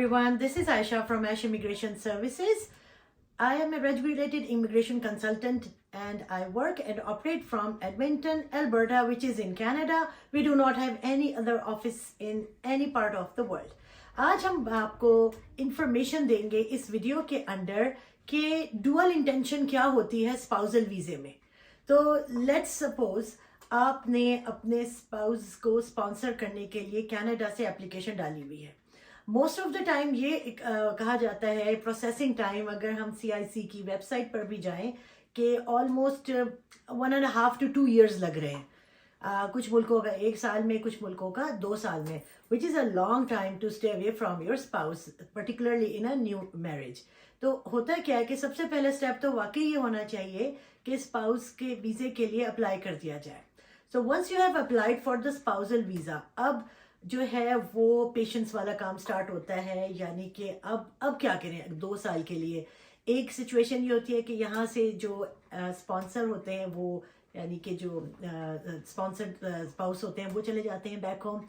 everyone. This is Aisha from Ash Immigration Services. I am a regulated immigration consultant and I work and operate from Edmonton, Alberta, which is in Canada. We do not have any other office in any part of the world. आज हम आपको information देंगे इस video के अंदर कि dual intention क्या होती है स्पाउसल वीजे में. तो लेट्स सपोज आपने अपने स्पाउस को स्पॉन्सर करने के लिए कनाडा से एप्लीकेशन डाली हुई है. मोस्ट ऑफ द टाइम ये कहा जाता है प्रोसेसिंग टाइम, अगर हम CIC की वेबसाइट पर भी जाएं, कि ऑलमोस्ट 1.5 to 2 years लग रहे हैं. कुछ मुल्कों का 1 साल में, कुछ मुल्कों का 2 साल में, which is a long time to stay away from your spouse, particularly in a new marriage. तो होता क्या है कि सबसे पहला स्टेप तो वाकई ये होना चाहिए कि स्पाउस के वीज़े के लिए अप्लाई कर दिया जाए. So once you have applied for the spousal visa, अब जो है वो पेशेंस वाला काम स्टार्ट होता है. यानी कि अब क्या करें 2 साल के लिए. एक सिचुएशन ये होती है कि यहाँ से जो स्पॉन्सर होते हैं वो, यानी कि जो स्पॉन्सर्ड स्पाउस होते हैं वो चले जाते हैं बैक होम.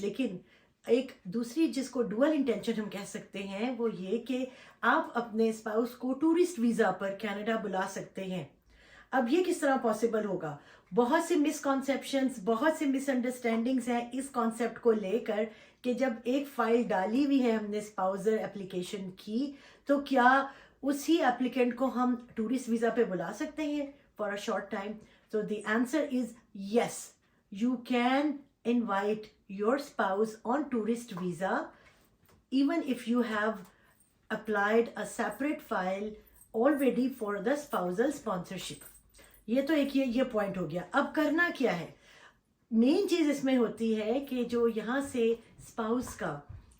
लेकिन एक दूसरी जिसको डुअल इंटेंशन हम कह सकते हैं वो ये कि आप अपने स्पाउस को टूरिस्ट वीज़ा पर कनाडा बुला सकते हैं. अब ये किस तरह पॉसिबल होगा? बहुत सी मिसकॉन्सेप्शंस, बहुत सी मिसअंडरस्टैंडिंग्स हैं इस कॉन्सेप्ट को लेकर कि जब एक फ़ाइल डाली हुई है हमने स्पाउसर एप्लीकेशन की, तो क्या उसी एप्लीकेंट को हम टूरिस्ट वीज़ा पे बुला सकते हैं for a short time? So the answer is yes. You can invite your spouse on tourist visa even if you have applied a separate file already for the spousal sponsorship. ये तो एक ये point हो गया. अब करना क्या है? मेन चीज़ इसमें होती है कि जो यहाँ से स्पाउस का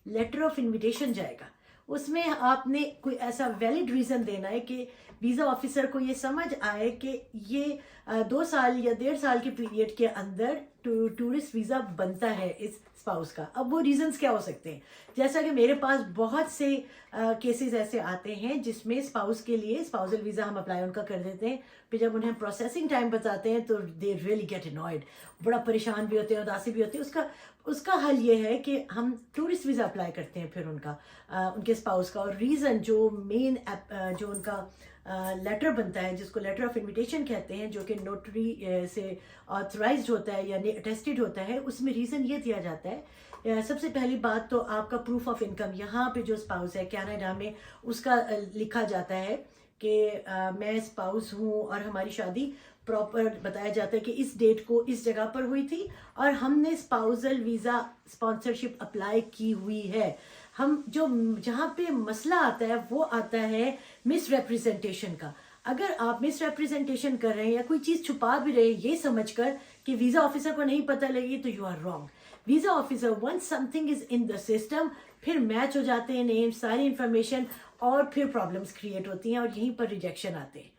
लेटर ऑफ इनविटेशन जाएगा, उसमें आपने कोई ऐसा वैलिड रीज़न देना है कि वीज़ा ऑफिसर को ये समझ आए कि ये 2 साल या 1.5 साल के पीरियड के अंदर टूरिस्ट वीज़ा बनता है इस स्पाउस का. अब वो रीजंस क्या हो सकते हैं? जैसा कि मेरे पास बहुत से केसेस ऐसे आते हैं जिसमें स्पाउस के लिए स्पाउसल वीज़ा हम अप्लाई उनका कर देते हैं, फिर जब उन्हें प्रोसेसिंग टाइम बताते हैं तो दे रियली गेट अनॉयड, बड़ा परेशान भी होते हैं, उदासी भी होती है. उसका हल ये है कि हम टूरिस्ट वीज़ा अप्लाई करते हैं फिर उनके स्पाउस का. और रीज़न जो मेन जो उनका लेटर बनता है, जिसको लेटर ऑफ इनविटेशन कहते हैं, जो कि नोटरी से ऑथराइज्ड होता है यानी अटेस्टेड होता है, उसमें रीज़न ये दिया जाता है. सबसे पहली बात तो आपका प्रूफ ऑफ इनकम, यहाँ पे जो स्पाउस है कनाडा में, उसका लिखा जाता है कि मैं स्पाउस हूँ और हमारी शादी प्रॉपर बताया जाता है कि इस डेट को इस जगह पर हुई थी और हमने स्पाउसल वीज़ा स्पॉन्सरशिप अप्लाई की हुई है. हम जहाँ पे मसला आता है वो आता है मिस रिप्रेजेंटेशन का. अगर आप मिस रिप्रेजेंटेशन कर रहे हैं या कोई चीज़ छुपा भी रहे हैं ये समझकर कि वीज़ा ऑफिसर को नहीं पता लगी, तो you are wrong. Visa officer once something is in the system, फिर मैच हो जाते हैं नेम, सारी इंफॉर्मेशन, और फिर प्रॉब्लम्स क्रिएट होती हैं और यहीं पर रिजेक्शन आते हैं.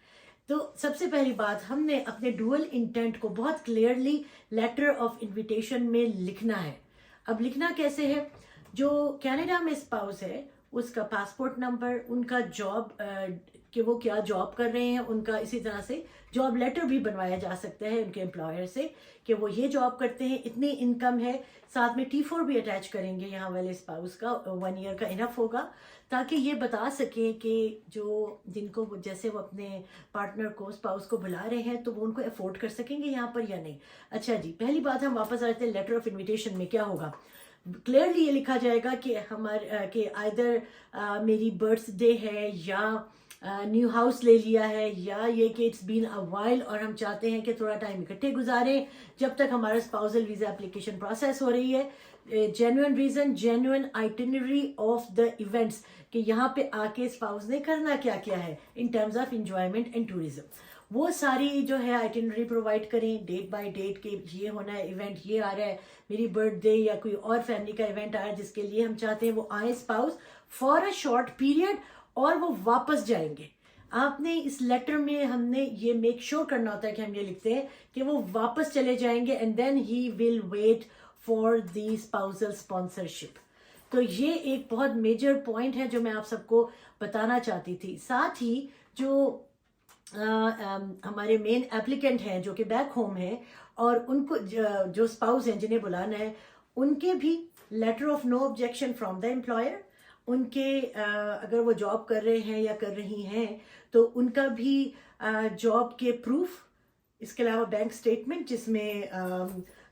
तो सबसे पहली बात, हमने अपने डुअल इंटेंट को बहुत क्लियरली लेटर ऑफ इन्विटेशन में लिखना है. अब लिखना कैसे है? जो कनाडा में स्पाउस है उसका पासपोर्ट नंबर, उनका जॉब कि वो क्या जॉब कर रहे हैं, उनका इसी तरह से जॉब लेटर भी बनवाया जा सकता है उनके एम्प्लॉयर से कि वो ये जॉब करते हैं, इतनी इनकम है. साथ में T4 भी अटैच करेंगे यहाँ वाले स्पाउस का, 1 year का इनफ होगा, ताकि ये बता सकें कि जिनको जैसे वो अपने पार्टनर को, स्पाउस को बुला रहे हैं, तो वो उनको अफोर्ड कर सकेंगे यहाँ पर या नहीं. अच्छा जी, पहली बात हम वापस आते हैं लेटर ऑफ इन्विटेशन में. क्या होगा? क्लियरली ये लिखा जाएगा कि कि आइदर मेरी बर्थडे है या न्यू हाउस ले लिया है, या ये कि इट्स बीन अ वाइल और हम चाहते हैं कि थोड़ा टाइम इकट्ठे गुजारें जब तक हमारा स्पाउसल वीज़ा एप्लीकेशन प्रोसेस हो रही है. Genuine reason, genuine itinerary of the events कि यहाँ पे आके स्पाउस ने करना क्या क्या है in terms of enjoyment and tourism, वो सारी जो है आइटिनरी प्रोवाइड करें डेट बाय डेट के ये होना है, इवेंट ये आ रहा है, मेरी बर्थडे या कोई और फैमिली का इवेंट आ रहा है जिसके लिए हम चाहते हैं वो आए spouse for a short period और वो वापस जाएंगे. आपने इस लेटर में हमने ये मेक श्योर करना होता है कि हम ये लिखते हैं कि वो वापस चले जाएंगे and then he will wait for the spousal sponsorship. तो ये एक बहुत मेजर पॉइंट है जो मैं आप सबको बताना चाहती थी. साथ ही जो हमारे मेन एप्लीकेंट हैं जो कि बैक होम है और उनको जो स्पाउस हैं जिन्हें बुलाना है, उनके भी letter of no objection from the employer, उनके अगर वो जॉब कर रहे हैं या कर रही हैं तो उनका भी जॉब के प्रूफ, इसके अलावा बैंक स्टेटमेंट जिसमें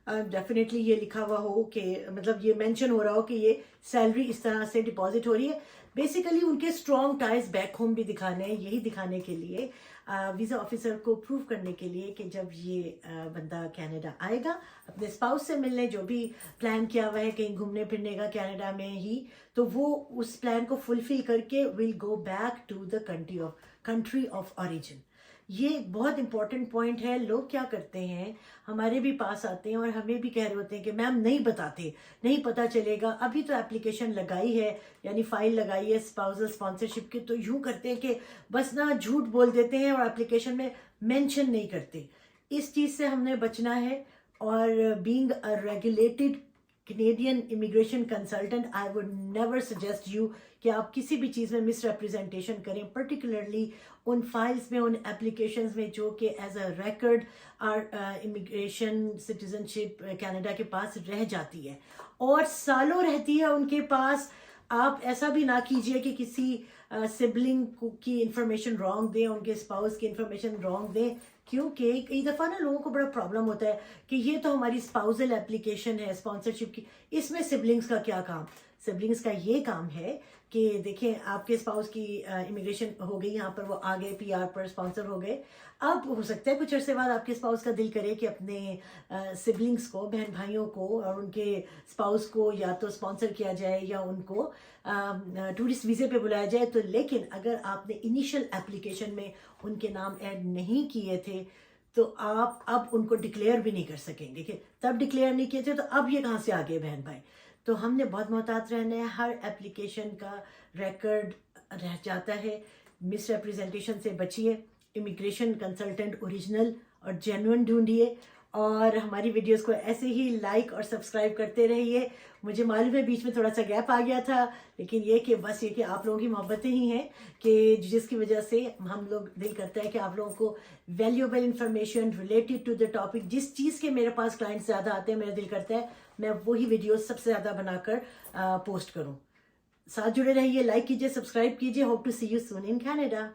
डेफिनेटली ये लिखा हुआ हो कि मतलब ये मेंशन हो रहा हो कि ये सैलरी इस तरह से डिपॉजिट हो रही है। बेसिकली उनके स्ट्रॉन्ग टाइज बैक होम भी दिखाने हैं, यही दिखाने के लिए वीज़ा ऑफिसर को प्रूव करने के लिए कि जब ये बंदा कनाडा आएगा अपने स्पाउस से मिलने, जो भी प्लान किया हुआ है कहीं घूमने फिरने का कनाडा में ही, तो वो उस प्लान को फुलफिल करके will go back to the country of origin. ये बहुत इंपॉर्टेंट पॉइंट है। लोग क्या करते हैं, हमारे भी पास आते हैं और हमें भी कह रहे होते हैं कि मैम नहीं बताते, नहीं पता चलेगा, अभी तो एप्लीकेशन लगाई है यानी फाइल लगाई है स्पाउसल स्पॉन्सरशिप की, तो यूं करते हैं कि बस ना झूठ बोल देते हैं और एप्लीकेशन में मेंशन नहीं करते। इस चीज़ से हमने बचना है। और being a regulated Canadian immigration consultant, I would never suggest you कि आप किसी भी चीज़ में मिस रिप्रेजेंटेशन करें, पर्टिकुलरली उन फाइल्स में, उन एप्लीकेशंस में जो कि एज अ रिकॉर्ड और इमिग्रेशन सिटीजनशिप कनाडा के पास रह जाती है और सालों रहती है उनके पास। आप ऐसा भी ना कीजिए कि किसी सिबलिंग की इंफॉर्मेशन रॉन्ग दें, उनके स्पाउस की इंफॉर्मेशन रॉन्ग दें, क्योंकि कई दफ़ा ना लोगों को बड़ा प्रॉब्लम होता है कि ये तो हमारी स्पाउसल एप्लीकेशन है स्पॉन्सरशिप की, इसमें सिबलिंग्स का क्या काम। सिबलिंग्स का ये काम है कि देखें आपके स्पाउस की इमिग्रेशन हो गई, यहाँ पर वो आ गए, पीआर पर स्पॉन्सर हो गए, अब हो सकता है कुछ अरसे बाद आपके स्पाउस का दिल करे कि अपने सिबलिंग्स को, बहन भाइयों को और उनके स्पाउस को या तो स्पॉन्सर किया जाए या उनको टूरिस्ट वीज़े पे बुलाया जाए। तो लेकिन अगर आपने इनिशियल एप्लीकेशन में उनके नाम ऐड नहीं किए थे तो आप अब उनको डिक्लेयर भी नहीं कर सकेंगे कि तब डिक्लेयर नहीं किए थे तो अब ये कहाँ से आ गए बहन भाई। तो हमने बहुत मोहतात रहना है, हर एप्लीकेशन का रिकॉर्ड रह जाता है। मिस रिप्रेजेंटेशन से बचिए, इमिग्रेशन कंसल्टेंट ओरिजिनल और जेन्युइन ढूंढिए और हमारी वीडियोस को ऐसे ही लाइक और सब्सक्राइब करते रहिए। मुझे मालूम है बीच में थोड़ा सा गैप आ गया था, लेकिन ये कि बस ये कि आप लोगों की मोहब्बतें ही हैं कि जिसकी वजह से हम लोग दिल करता है कि आप लोगों को valuable information related to the topic, जिस चीज़ के मेरे पास क्लाइंट्स ज़्यादा आते हैं, मेरा दिल करता है मैं वही वीडियो सबसे ज़्यादा बनाकर पोस्ट करूँ। साथ जुड़े रहिए, लाइक कीजिए, सब्सक्राइब कीजिए। Hope to see you soon in Canada.